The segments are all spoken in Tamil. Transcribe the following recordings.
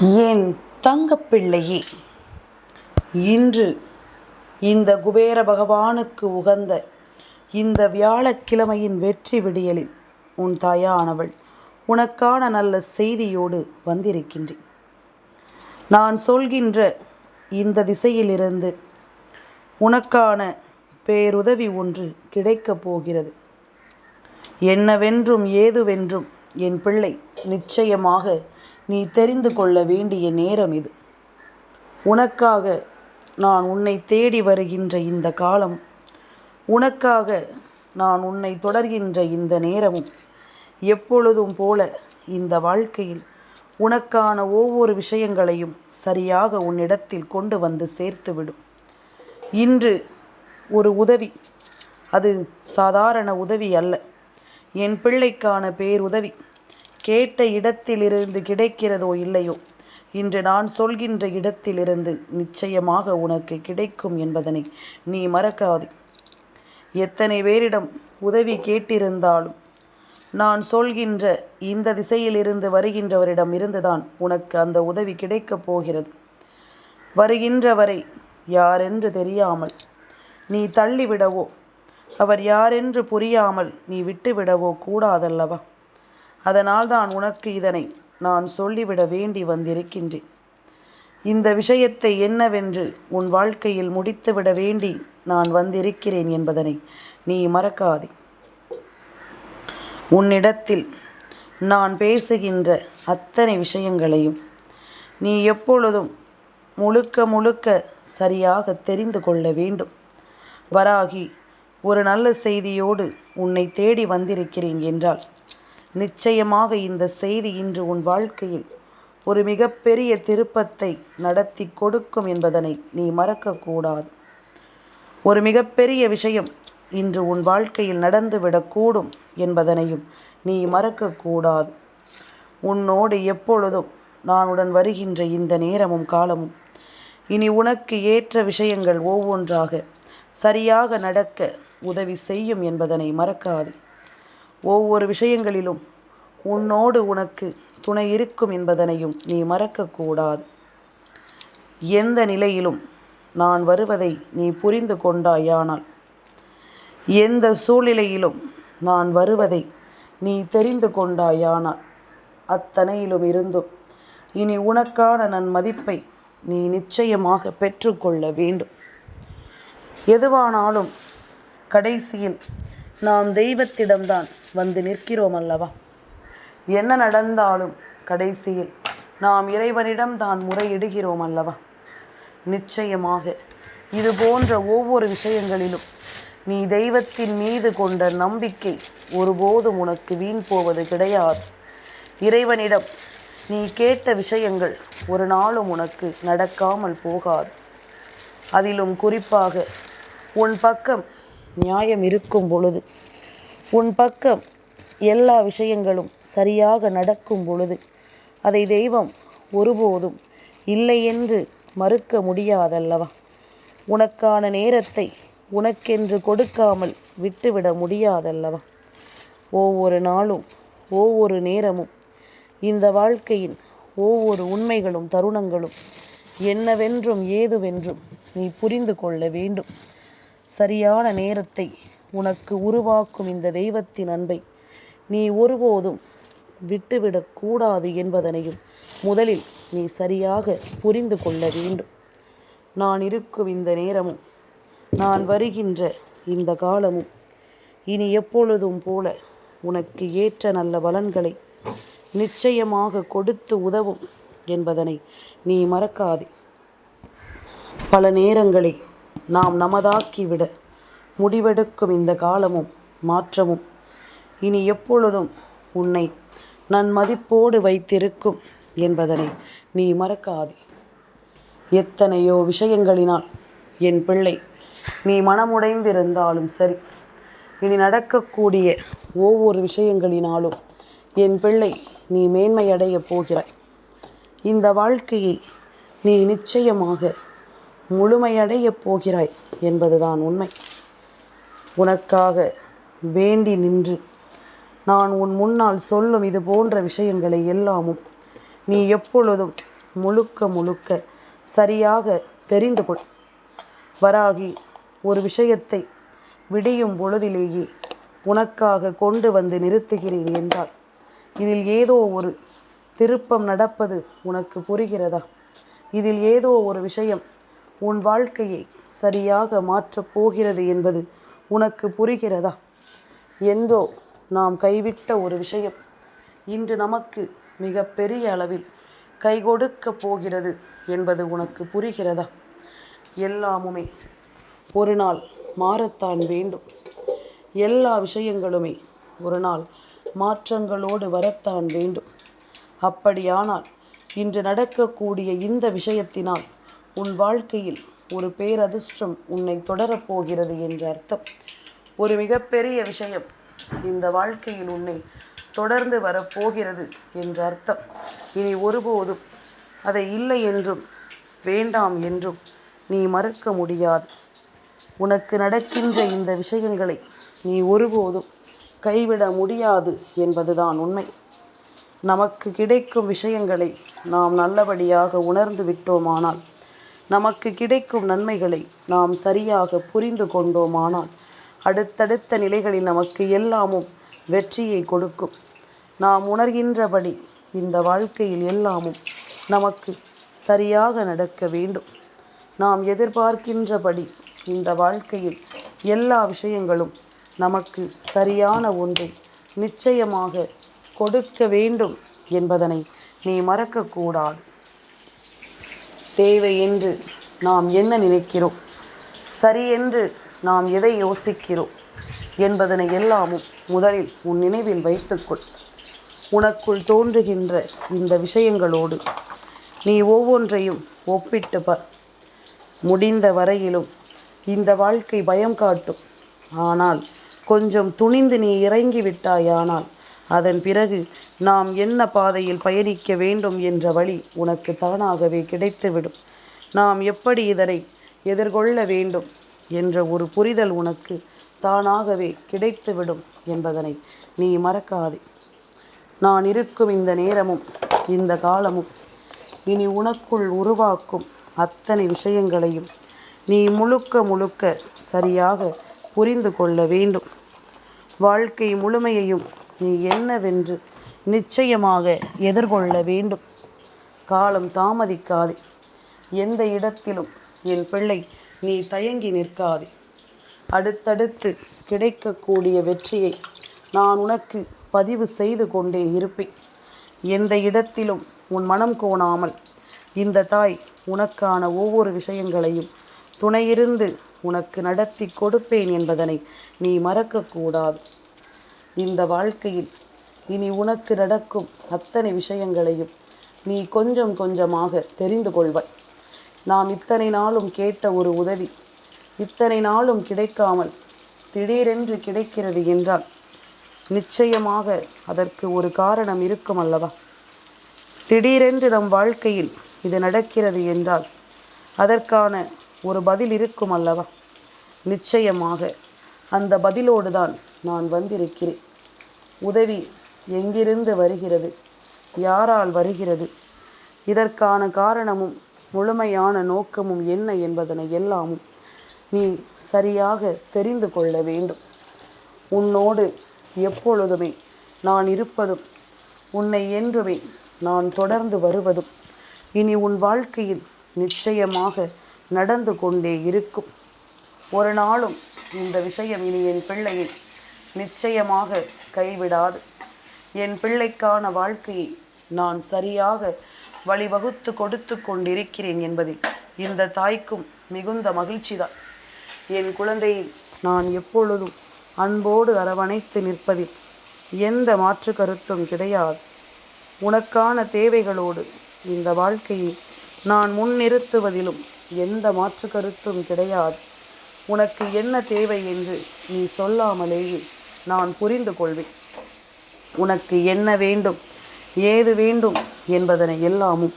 என் தங்கப்பிள்ளையே, இன்று இந்த குபேர பகவானுக்கு உகந்த இந்த வியாழக்கிழமையின் வெற்றி விடியலில் உன் தாயானவள் உனக்கான நல்ல செய்தியோடு வந்திருக்கின்றேன். நான் சொல்கின்ற இந்த திசையிலிருந்து உனக்கான பேருதவி ஒன்று கிடைக்கப் போகிறது. என்னவென்றும் ஏதுவென்றும் என் பிள்ளை நிச்சயமாக நீ தெரிந்து கொள்ள வேண்டிய நேரம் இது. உனக்காக நான் உன்னை தேடி வருகின்ற இந்த காலம், உனக்காக நான் உன்னை தொடர்கின்ற இந்த நேரமும் எப்பொழுதும் போல இந்த வாழ்க்கையில் உனக்கான ஒவ்வொரு விஷயங்களையும் சரியாக உன்னிடத்தில் கொண்டு வந்து சேர்த்துவிடும். இன்று ஒரு உதவி, அது சாதாரண உதவி அல்ல, என் பிள்ளைக்கான பேருதவி. கேட்ட இடத்திலிருந்து கிடைக்கிறதோ இல்லையோ, இன்று நான் சொல்கின்ற இடத்திலிருந்து நிச்சயமாக உனக்கு கிடைக்கும் என்பதனை நீ மறக்காதே. எத்தனை பேரிடம் உதவி கேட்டிருந்தாலும் நான் சொல்கின்ற இந்த திசையிலிருந்து வருகின்றவரிடம் இருந்துதான் உனக்கு அந்த உதவி கிடைக்கப் போகிறது. வருகின்றவரை யாரென்று தெரியாமல் நீ தள்ளிவிடவோ, அவர் யாரென்று புரியாமல் நீ விட்டுவிடவோ கூடாதல்லவா? அதனால்தான் உனக்கு இதனை நான் சொல்லிவிட வேண்டி வந்திருக்கின்றேன். இந்த விஷயத்தை என்னவென்று உன் வாழ்க்கையில் முடித்துவிட வேண்டி நான் வந்திருக்கிறேன் என்பதனை நீ மறக்காதே. உன்னிடத்தில் நான் பேசுகின்ற அத்தனை விஷயங்களையும் நீ எப்பொழுதும் முழுக்க சரியாக தெரிந்து கொள்ள வேண்டும். வராகி ஒரு நல்ல செய்தியோடு உன்னை தேடி வந்திருக்கிறேன் என்றால் நிச்சயமாக இந்த செய்தி இன்று உன் வாழ்க்கையில் ஒரு மிகப்பெரிய திருப்பத்தை நடத்தி கொடுக்கும் என்பதனை நீ மறக்கக்கூடாது. ஒரு மிகப்பெரிய விஷயம் இன்று உன் வாழ்க்கையில் நடந்துவிடக்கூடும் என்பதனையும் நீ மறக்கக்கூடாது. உன்னோடு எப்பொழுதும் நானுடன் வருகின்ற இந்த நேரமும் காலமும் இனி உனக்கு ஏற்ற விஷயங்கள் ஒவ்வொன்றாக சரியாக நடக்க உதவி செய்யும் என்பதனை மறக்காது. ஒவ்வொரு விஷயங்களிலும் உன்னோடு உனக்கு துணை இருக்கும் என்பதனையும் நீ மறக்கக்கூடாது. எந்த நிலையிலும் நான் வருவதை நீ புரிந்து கொண்டாயானால், எந்த சூழ்நிலையிலும் நான் வருவதை நீ தெரிந்து கொண்டாயானால், அத்தனையிலும் இருந்தும் இனி உனக்கான நன் மதிப்பை நீ நிச்சயமாக பெற்றுக்கொள்ள வேண்டும். எதுவானாலும் கடைசியில் நாம் தெய்வத்திடம்தான் வந்து நிற்கிறோம் அல்லவா? என்ன நடந்தாலும் கடைசியில் நாம் இறைவனிடம்தான் முறையிடுகிறோம் அல்லவா? நிச்சயமாக இது போன்ற ஒவ்வொரு விஷயங்களிலும் நீ தெய்வத்தின் மீது கொண்ட நம்பிக்கை ஒருபோதும் உனக்கு வீண் போவது கிடையாது. இறைவனிடம் நீ கேட்ட விஷயங்கள் ஒரு நாளும் உனக்கு நடக்காமல் போகாது. அதிலும் குறிப்பாக உன் பக்கம் நியாயம் இருக்கும் பொழுது, உன் பக்கம் எல்லா விஷயங்களும் சரியாக நடக்கும் பொழுது அதை தெய்வம் ஒருபோதும் இல்லை என்று மறுக்க முடியாதல்லவா? உனக்கான நேரத்தை உனக்கென்று கொடுக்காமல் விட்டுவிட முடியாதல்லவா? ஒவ்வொரு நாளும் ஒவ்வொரு நேரமும் இந்த வாழ்க்கையின் ஒவ்வொரு உண்மைகளும் தருணங்களும் என்னவென்றும் ஏதுவென்றும் நீ புரிந்து கொள்ள வேண்டும். சரியான நேரத்தை உனக்கு உருவாக்கும் இந்த தெய்வத்தின் அன்பை நீ ஒருபோதும் விட்டுவிடக்கூடாது என்பதனையும் முதலில் நீ சரியாக புரிந்து கொள்ள வேண்டும். நான் இருக்கும் இந்த நேரமும், நான் வருகின்ற இந்த காலமும் இனி எப்பொழுதும் போல உனக்கு ஏற்ற நல்ல பலன்களை நிச்சயமாக கொடுத்து உதவும் என்பதனை நீ மறக்காதே. பல நேரங்களை நாம் நமதாக்கிவிட முடிவெடுக்கும் இந்த காலமும் மாற்றமும் இனி எப்பொழுதும் உன்னை நன்மதிப்போடு வைத்திருக்கும் என்பதனை நீ மறக்காதே. எத்தனையோ விஷயங்களினால் என் பிள்ளை நீ மனமுடைந்திருந்தாலும் சரி, இனி நடக்கக்கூடிய ஒவ்வொரு விஷயங்களினாலும் என் பிள்ளை நீ மேன்மையடையப் போகிறாய். இந்த வாழ்க்கையை நீ நிச்சயமாக முழுமையடையப் போகிறாய் என்பதுதான் உண்மை. உனக்காக வேண்டி நின்று நான் உன் முன்னால் சொல்லும் இது போன்ற விஷயங்களை எல்லாமும் நீ எப்பொழுதும் முழுக்க முழுக்க சரியாக தெரிந்து கொள். வராகி, ஒரு விஷயத்தை விடியும் பொழுதிலேயே உனக்காக கொண்டு வந்து நிறுத்துகிறேன் என்றால் இதில் ஏதோ ஒரு திருப்பம் நடப்பது உனக்கு புரிகிறதா? இதில் ஏதோ ஒரு விஷயம் உன் வாழ்க்கையை சரியாக மாற்றப் போகிறது என்பது உனக்கு புரிகிறதா? என்றோ நாம் கைவிட்ட ஒரு விஷயம் இன்று நமக்கு மிக பெரிய அளவில் கை கொடுக்க போகிறது என்பது உனக்கு புரிகிறதா? எல்லாமுமே ஒரு நாள் மாறத்தான் வேண்டும். எல்லா விஷயங்களுமே ஒரு நாள் மாற்றங்களோடு வரத்தான் வேண்டும். அப்படியானால் இன்று நடக்கக்கூடிய இந்த விஷயத்தினால் உன் வாழ்க்கையில் ஒரு பேரதிர்ஷ்டம் உன்னை தொடரப்போகிறது என்ற அர்த்தம். ஒரு மிகப்பெரிய விஷயம் இந்த வாழ்க்கையில் உன்னை தொடர்ந்து வரப்போகிறது என்ற அர்த்தம். இனி ஒருபோதும் அதை இல்லை என்றும் வேண்டாம் என்றும் நீ மறுக்க முடியாது. உனக்கு நடக்கின்ற இந்த விஷயங்களை நீ ஒருபோதும் கைவிட முடியாது என்பதுதான் உண்மை. நமக்கு கிடைக்கும் விஷயங்களை நாம் நல்லபடியாக உணர்ந்து விட்டோமானால், நமக்கு கிடைக்கும் நன்மைகளை நாம் சரியாக புரிந்து கொண்டோமானால், அடுத்தடுத்த நிலைகளில் நமக்கு எல்லாமும் வெற்றியை கொடுக்கும். நாம் உணர்கின்றபடி இந்த வாழ்க்கையில் எல்லாமும் நமக்கு சரியாக நடக்க வேண்டும். நாம் எதிர்பார்க்கின்றபடி இந்த வாழ்க்கையில் எல்லா விஷயங்களும் நமக்கு சரியான ஒன்றை நிச்சயமாக கொடுக்க வேண்டும் என்பதனை நீ மறக்கக்கூடாது. தேவை என்று நாம் என்ன நினைக்கிறோம், சரி என்று நாம் எதை யோசிக்கிறோம் என்பதனை எல்லாமும் முதலில் உன் நினைவில் வைத்துக்கொள். உனக்குள் தோன்றுகின்ற இந்த விஷயங்களோடு நீ ஒவ்வொன்றையும் ஒப்பிட்டு பார். முடிந்த வரையிலும் இந்த வாழ்க்கை பயம் காட்டும். ஆனால் கொஞ்சம் துணிந்து நீ இறங்கிவிட்டாயானால் அதன் பிறகு நாம் என்ன பாதையில் பயணிக்க வேண்டும் என்ற வழி உனக்கு தானாகவே கிடைத்துவிடும். நாம் எப்படி இதனை எதிர்கொள்ள வேண்டும் என்ற ஒரு புரிதல் உனக்கு தானாகவே கிடைத்துவிடும் என்பதனை நீ மறக்காதே. நான் இருக்கும் இந்த நேரமும் இந்த காலமும் இனி உனக்குள் உருவாக்கும் அத்தனை விஷயங்களையும் நீ முழுக்க முழுக்க சரியாக புரிந்து கொள்ள வேண்டும். வாழ்க்கை முழுமையையும் நீ என்னவென்று நிச்சயமாக எதிர்கொள்ள வேண்டும். காலம் தாமதிக்காதே. எந்த இடத்திலும் என் பிள்ளை நீ தயங்கி நிற்காதே. அடுத்தடுத்து கிடைக்கக்கூடிய வெற்றியை நான் உனக்கு பதிவு செய்து கொண்டே இருப்பேன். எந்த இடத்திலும் உன் மனம் கோணாமல் இந்த தாய் உனக்கான ஒவ்வொரு விஷயங்களையும் துணையிருந்து உனக்கு நடத்தி கொடுப்பேன் என்பதனை நீ மறக்கக்கூடாது. இந்த வாழ்க்கையில் இனி உனக்கு நடக்கும் அத்தனை விஷயங்களையும் நீ கொஞ்சம் கொஞ்சமாக தெரிந்து கொள்வாய். நாம் இத்தனை நாளும் கேட்ட ஒரு உதவி இத்தனை நாளும் கிடைக்காமல் திடீரென்று கிடைக்கிறது என்றால் நிச்சயமாக அதற்கு ஒரு காரணம் இருக்கும் அல்லவா? திடீரென்று நம் வாழ்க்கையில் இது நடக்கிறது என்றால் அதற்கான ஒரு பதில் இருக்கும் அல்லவா? நிச்சயமாக அந்த பதிலோடு தான் நான் வந்திருக்கிறேன். உதவி எங்கிருந்து வருகிறது, யாரால் வருகிறது, இதற்கான காரணமும் முழுமையான நோக்கமும் என்ன என்பதனை எல்லாமும் நீ சரியாக தெரிந்து கொள்ள வேண்டும். உன்னோடு எப்பொழுதுமே நான் இருப்பதும் உன்னை என்றுமே நான் தொடர்ந்து வருவதும் இனி உன் வாழ்க்கையில் நிச்சயமாக நடந்து கொண்டே இருக்கும். ஒரு நாளும் இந்த விஷயம் இனி என் பிள்ளையை நிச்சயமாக கைவிடாது. என் பிள்ளைக்கான வாழ்க்கையை நான் சரியாக வழிவகுத்து கொடுத்து கொண்டிருக்கிறேன் என்பதில் இந்த தாய்க்கும் மிகுந்த மகிழ்ச்சிதான். என் குழந்தையை நான் எப்பொழுதும் அன்போடு அரவணைத்து நிற்பதில் எந்த மாற்று கருத்தும் கிடையாது. உனக்கான தேவைகளோடு இந்த வாழ்க்கையை நான் முன்னிறுத்துவதிலும் எந்த மாற்று கருத்தும் கிடையாது. உனக்கு என்ன தேவை என்று நீ சொல்லாமலேயே நான் புரிந்து கொள்வேன். உனக்கு என்ன வேண்டும், ஏது வேண்டும் என்பதனை எல்லாமும்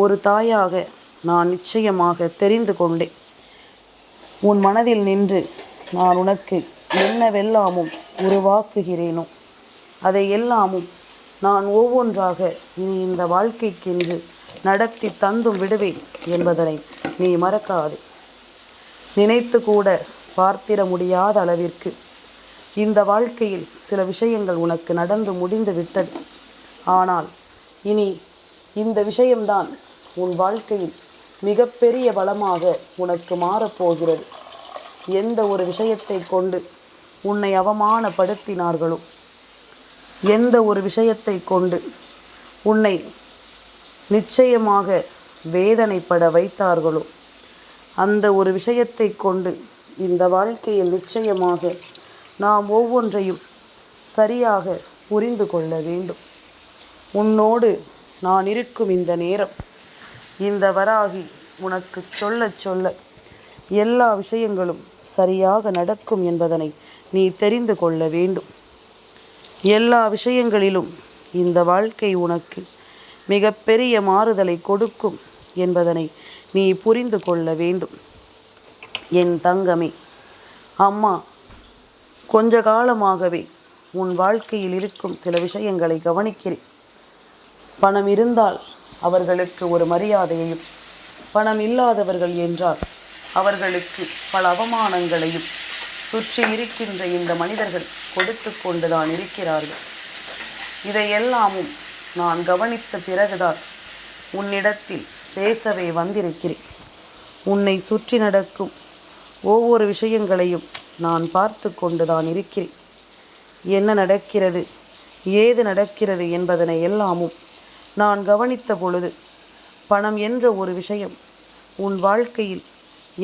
ஒரு தாயாக நான் நிச்சயமாக தெரிந்து கொண்டேன். உன் மனதில் நின்று நான் உனக்கு என்னவெல்லாமும் உருவாக்குகிறேனோ அதை எல்லாமும் நான் ஒவ்வொன்றாக நீ இந்த வாழ்க்கைக்கென்று நடத்தி தந்தும் விடுவேன் என்பதனை நீ மறக்காது. நினைத்து கூட பார்த்திட முடியாத அளவிற்கு இந்த வாழ்க்கையில் சில விஷயங்கள் உனக்கு நடந்து முடிந்து விட்டது. ஆனால் இனி இந்த விஷயம்தான் உன் வாழ்க்கையில் மிகப்பெரிய பலமாக உனக்கு மாறப்போகிறது. எந்த ஒரு விஷயத்தை கொண்டு உன்னை அவமானப்படுத்தினார்களோ, எந்த ஒரு விஷயத்தை கொண்டு உன்னை நிச்சயமாக வேதனைப்பட வைத்தார்களோ, அந்த ஒரு விஷயத்தை கொண்டு இந்த வாழ்க்கையில் நிச்சயமாக நாம் ஒவ்வொன்றையும் சரியாக புரிந்து கொள்ள வேண்டும். உன்னோடு நான் இருக்கும் இந்த நேரம், இந்த வராகி உனக்கு சொல்ல சொல்ல எல்லா விஷயங்களும் சரியாக நடக்கும் என்பதனை நீ தெரிந்து கொள்ள வேண்டும். எல்லா விஷயங்களிலும் இந்த வாழ்க்கை உனக்கு மிகப்பெரிய மாறுதலை கொடுக்கும் என்பதனை நீ புரிந்து கொள்ள வேண்டும். என் தங்கமே, அம்மா கொஞ்ச காலமாகவே உன் வாழ்க்கையில் இருக்கும் சில விஷயங்களை கவனிக்கிறேன். பணம் இருந்தால் அவர்களுக்கு ஒரு மரியாதையையும், பணம் இல்லாதவர்கள் என்றால் அவர்களுக்கு பல அவமானங்களையும் சுற்றி இருக்கின்ற இந்த மனிதர்கள் கொடுத்து கொண்டுதான் இருக்கிறார்கள். இதையெல்லாமும் நான் கவனித்த பிறகுதான் உன்னிடத்தில் பேசவே வந்திருக்கிறேன். உன்னை சுற்றி நடக்கும் ஒவ்வொரு விஷயங்களையும் நான் பார்த்து கொண்டுதான் இருக்கிறேன். என்ன நடக்கிறது, ஏது நடக்கிறது என்பதனை எல்லாமும் நான் கவனித்த பொழுது, பணம் என்ற ஒரு விஷயம் உன் வாழ்க்கையில்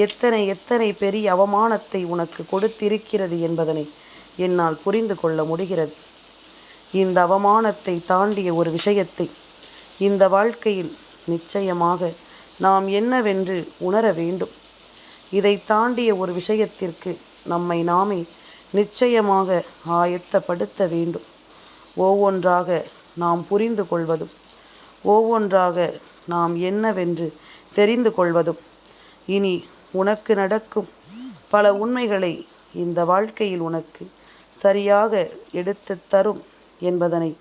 எத்தனை பெரிய அவமானத்தை உனக்கு கொடுத்திருக்கிறது என்பதனை என்னால் புரிந்து கொள்ள முடிகிறது. இந்த அவமானத்தை தாண்டிய ஒரு விஷயத்தை இந்த வாழ்க்கையில் நிச்சயமாக நாம் என்னவென்று உணர வேண்டும். இதை தாண்டிய ஒரு விஷயத்திற்கு நம்மை நாமே நிச்சயமாக ஆயத்தப்படுத்த வேண்டும். ஒவ்வொன்றாக நாம் புரிந்து கொள்வதும், ஒவ்வொன்றாக நாம் என்னவென்று தெரிந்து கொள்வதும், இனி உனக்கு நடக்கும் பல உண்மைகளை இந்த வாழ்க்கையில் உனக்கு சரியாக எடுத்து தரும் என்பதனை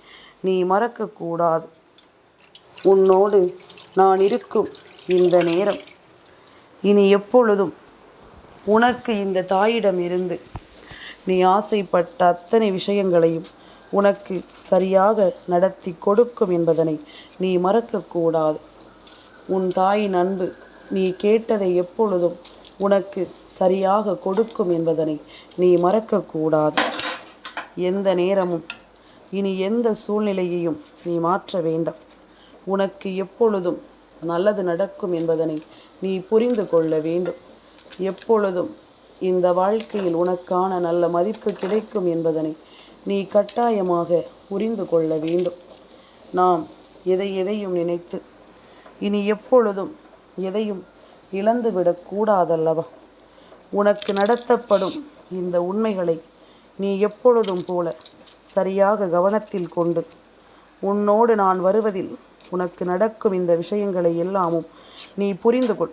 நீ மறக்கக்கூடாது. உன்னோடு நான் இருக்கும் இந்த நேரம் இனி எப்பொழுதும் உனக்கு இந்த தாயிடம் இருந்து நீ ஆசைப்பட்ட அத்தனை விஷயங்களையும் உனக்கு சரியாக நடத்தி கொடுக்கும் என்பதனை நீ மறக்கக்கூடாது. உன் தாயின் அன்பு நீ கேட்டதை எப்பொழுதும் உனக்கு சரியாக கொடுக்கும் என்பதனை நீ மறக்கக்கூடாது. எந்த நேரமும் இனி எந்த சூழ்நிலையையும் நீ மாற்ற வேண்டாம். உனக்கு எப்பொழுதும் நல்லது நடக்கும் என்பதனை நீ புரிந்து கொள்ள வேண்டும். எப்பொழுதும் இந்த வாழ்க்கையில் உனக்கான நல்ல மதிப்பு கிடைக்கும் என்பதனை நீ கட்டாயமாக புரிந்து கொள்ள வேண்டும். நாம் எதையும் நினைத்து இனி எப்பொழுதும் எதையும் இழந்துவிடக் கூடாதல்லவா? உனக்கு நடத்தப்படும் இந்த உண்மைகளை நீ எப்பொழுதும் போல சரியாக கவனத்தில் கொண்டு, உன்னோடு நான் வருவதில் உனக்கு நடக்கும் இந்த விஷயங்களை எல்லாமும் நீ புரிந்து கொள்.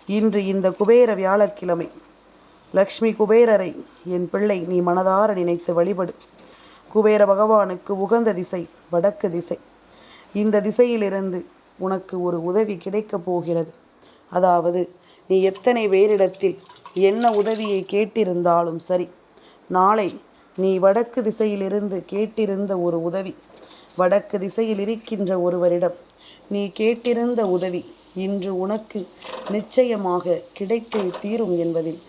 இன்று இந்த குபேர வியாழக்கிழமை லக்ஷ்மி குபேரரை என் பிள்ளை நீ மனதார நினைத்து வழிபடு. குபேர பகவானுக்கு உகந்த திசை வடக்கு திசை. இந்த திசையிலிருந்து உனக்கு ஒரு உதவி கிடைக்கப் போகிறது. அதாவது நீ எத்தனை பேரிடத்தில் என்ன உதவியை கேட்டிருந்தாலும் சரி, நாளை நீ வடக்கு திசையிலிருந்து கேட்டிருந்த ஒரு உதவி, வடக்கு திசையில் இருக்கின்ற ஒருவரிடம் நீ கேட்டிருந்த உதவி இன்று உனக்கு நிச்சயமாக கிடைத்தே தீரும் என்பதில்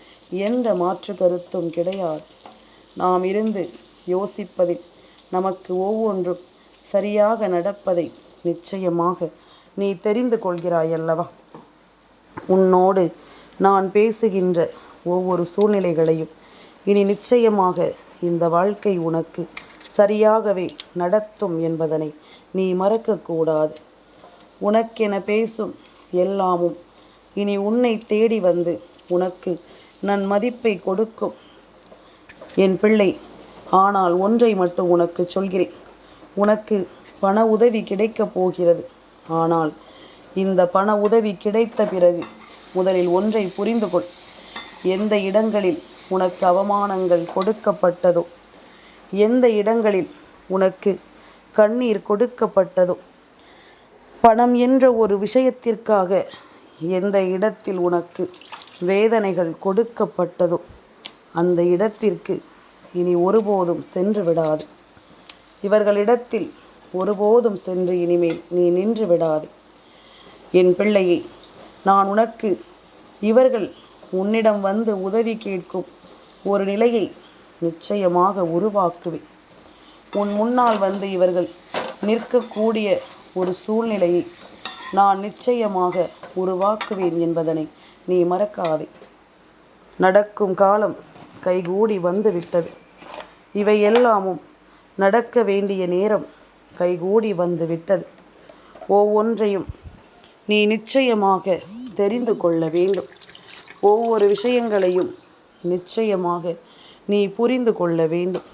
எந்த மாற்று கருத்தும் கிடையாது. நாம் இருந்து யோசிப்பதில் நமக்கு ஒவ்வொன்றும் சரியாக நடப்பதை நிச்சயமாக நீ தெரிந்து கொள்கிறாயல்லவா? உன்னோடு நான் பேசுகின்ற ஒவ்வொரு சூழ்நிலைகளையும் இனி நிச்சயமாக இந்த வாழ்க்கை உனக்கு சரியாகவே நடத்தும் என்பதனை நீ மறக்கக்கூடாது. உனக்கென பேசும் எல்லாமும் இனி உன்னை தேடி வந்து உனக்கு மதிப்பை கொடுக்கும் என் பிள்ளை. ஆனால் ஒன்றை மட்டும் உனக்கு சொல்கிறேன். உனக்கு பண உதவி கிடைக்கப் போகிறது. ஆனால் இந்த பண உதவி கிடைத்த பிறகு முதலில் ஒன்றை புரிந்து கொள். எந்த இடங்களில் உனக்கு அவமானங்கள் கொடுக்கப்பட்டதோ, எந்த இடங்களில் உனக்கு கண்ணீர் கொடுக்கப்பட்டதோ, பணம் என்ற ஒரு விஷயத்திற்காக எந்த இடத்தில் உனக்கு வேதனைகள் கொடுக்கப்பட்டதோ அந்த இடத்திற்கு இனி ஒருபோதும் சென்று விடாது. இவர்களிடத்தில் ஒருபோதும் சென்று இனிமேல் நீ நின்று விடாது. என் பிள்ளையை, நான் உனக்கு இவர்கள் உன்னிடம் வந்து உதவி கேட்கும் ஒரு நிலையை நிச்சயமாக உருவாக்குவேன். உன் முன்னால் வந்து இவர்கள் நிற்கக்கூடிய ஒரு சூழ்நிலையை நான் நிச்சயமாக உருவாக்குவேன் என்பதனை நீ மறக்காதே. நடக்கும் காலம் கைகூடி வந்து விட்டது. இவை எல்லாமும் நடக்க வேண்டிய நேரம் கைகூடி வந்து விட்டது. ஒவ்வொன்றையும் நீ நிச்சயமாக தெரிந்து கொள்ள வேண்டும். ஒவ்வொரு விஷயங்களையும் நிச்சயமாக நீ புரிந்து கொள்ள வேண்டும்.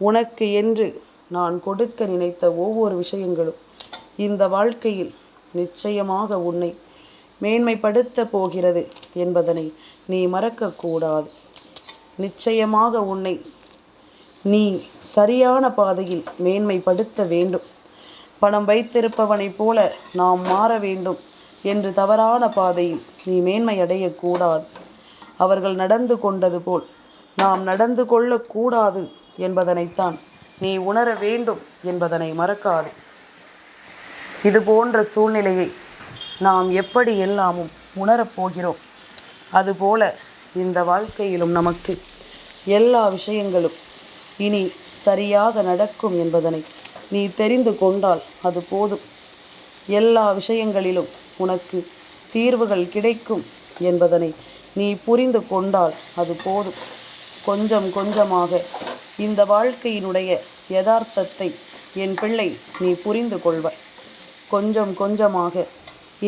உனக்கு என்று நான் கொடுக்க நினைத்த ஒவ்வொரு விஷயங்களும் இந்த வாழ்க்கையில் நிச்சயமாக உன்னை மேன்மைப்படுத்த போகிறது என்பதனை நீ மறக்கக்கூடாது. நிச்சயமாக உன்னை நீ சரியான பாதையில் மேன்மைப்படுத்த வேண்டும். பணம் வைத்திருப்பவனைப் போல நாம் மாற வேண்டும் என்று தவறான பாதையில் நீ மேன்மையடையக்கூடாது. அவர்கள் நடந்து கொண்டது போல் நாம் நடந்து கொள்ளக்கூடாது என்பதனைத்தான் நீ உணர வேண்டும் என்பதனை மறக்காது. இது போன்ற சூழ்நிலையை நாம் எப்படி எல்லாமும் உணரப்போகிறோம், அதுபோல இந்த வாழ்க்கையிலும் நமக்கு எல்லா விஷயங்களும் இனி சரியாக நடக்கும் என்பதனை நீ தெரிந்து கொண்டால் அது போதும். எல்லா விஷயங்களிலும் உனக்கு தீர்வுகள் கிடைக்கும் என்பதனை நீ புரிந்து கொண்டால் அது போதும். கொஞ்சம் கொஞ்சமாக இந்த வாழ்க்கையினுடைய யதார்த்தத்தை என் பிள்ளை நீ புரிந்து கொள்வாய். கொஞ்சம் கொஞ்சமாக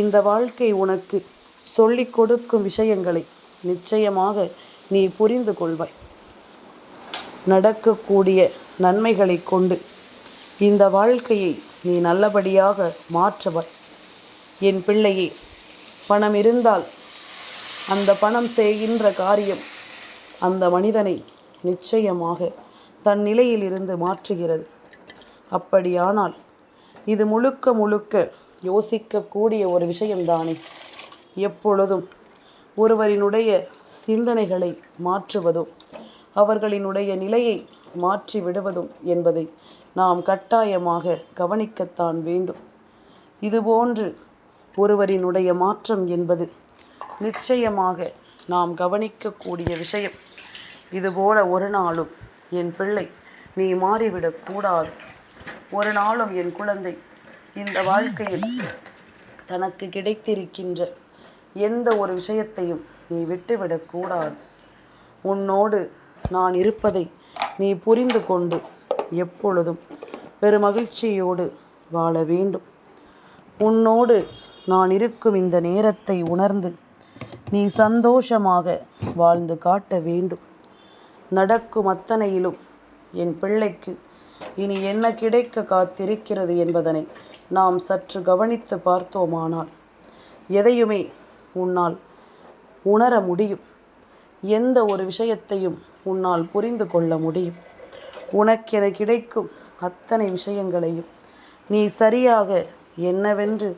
இந்த வாழ்க்கை உனக்கு சொல்லிக் கொடுக்கும் விஷயங்களை நிச்சயமாக நீ புரிந்து கொள்வாய். நடக்கக்கூடிய நன்மைகளை கொண்டு இந்த வாழ்க்கையை நீ நல்லபடியாக மாற்றுவாய். என் பிள்ளையே, பணம் இருந்தால் அந்த பணம் செய்கின்ற காரியம் அந்த மனிதனை நிச்சயமாக தன் நிலையில் இருந்து மாற்றுகிறது. அப்படியானால் இது முழுக்க முழுக்க யோசிக்கக்கூடிய ஒரு விஷயம்தானே. எப்பொழுதும் ஒருவரினுடைய சிந்தனைகளை மாற்றுவதும் அவர்களினுடைய நிலையை மாற்றி விடுவதும் என்பதை நாம் கட்டாயமாக கவனிக்கத்தான் வேண்டும். இதுபோன்று ஒருவரினுடைய மாற்றம் என்பது நிச்சயமாக நாம் கவனிக்கக்கூடிய விஷயம். இதுபோல ஒரு நாளும் என் பிள்ளை நீ மாறிவிடக்கூடாது. ஒரு நாளும் என் குழந்தை இந்த வாழ்க்கையில் தனக்கு கிடைத்திருக்கின்ற எந்த ஒரு விஷயத்தையும் நீ விட்டுவிடக்கூடாது. உன்னோடு நான் இருப்பதை நீ புரிந்து கொண்டு எப்பொழுதும் பெருமகிழ்ச்சியோடு வாழ வேண்டும். உன்னோடு நான் இருக்கும் இந்த நேரத்தை உணர்ந்து நீ சந்தோஷமாக வாழ்ந்து காட்ட வேண்டும். நடக்கும் அத்தனையிலும் என் பிள்ளைக்கு இனி என்ன கிடைக்க காத்திருக்கிறது என்பதனை நாம் சற்று கவனித்து பார்த்தோமானால் எதையுமே உன்னால் உணர முடியும். எந்த ஒரு விஷயத்தையும் உன்னால் புரிந்து கொள்ள முடியும். உனக்கென கிடைக்கும் அத்தனை விஷயங்களையும் நீ சரியாக என்னவென்று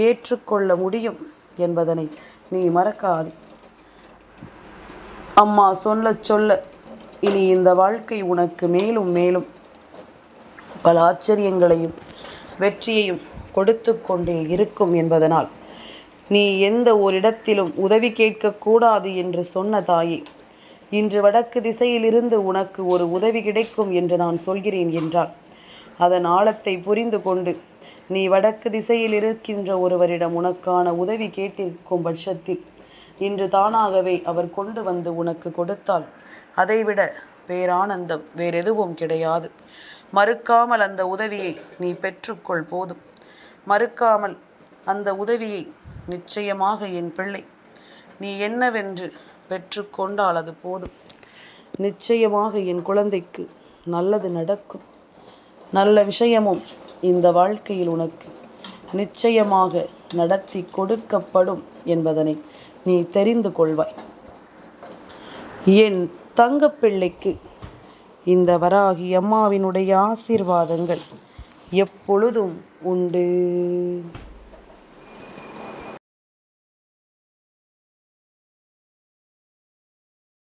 ஏற்றுக்கொள்ள முடியும் என்பதனை நீ மறக்காதே. அம்மா சொல்ல சொல்ல இனி இந்த வாழ்க்கை உனக்கு மேலும் மேலும் பல ஆச்சரியங்களையும் வெற்றியையும் கொடுத்து கொண்டே இருக்கும் என்பதனால் நீ எந்த ஓரிடத்திலும் உதவி கேட்கக்கூடாது என்று சொன்ன தாயே, இன்று வடக்கு திசையிலிருந்து உனக்கு ஒரு உதவி கிடைக்கும் என்று நான் சொல்கிறேன் என்றால் அதன் ஆழத்தை புரிந்து கொண்டு நீ வடக்கு திசையில் இருக்கின்ற ஒருவரிடம் உனக்கான உதவி கேட்டிருக்கும் பட்சத்தில் இன்று தானாகவே அவர் கொண்டு வந்து உனக்கு கொடுத்தால் அதைவிட பேரானந்தம் வேறெதுவும் கிடையாது. மறுக்காமல் அந்த உதவியை நீ பெற்றுக்கொள் போதும். மறுக்காமல் அந்த உதவியை நிச்சயமாக என் பிள்ளை நீ என்னவென்று பெற்றுக்கொண்டால் அது போதும். நிச்சயமாக என் குழந்தைக்கு நல்லது நடக்கும். நல்ல விஷயமும் இந்த வாழ்க்கையில் உனக்கு நிச்சயமாக நடத்தி கொடுக்கப்படும் என்பதனை நீ தெரிந்து கொள்வாய். என் தங்கப்பிள்ளைக்கு இந்த வராகி அம்மாவினுடைய ஆசீர்வாதங்கள் எப்பொழுதும் உண்டு.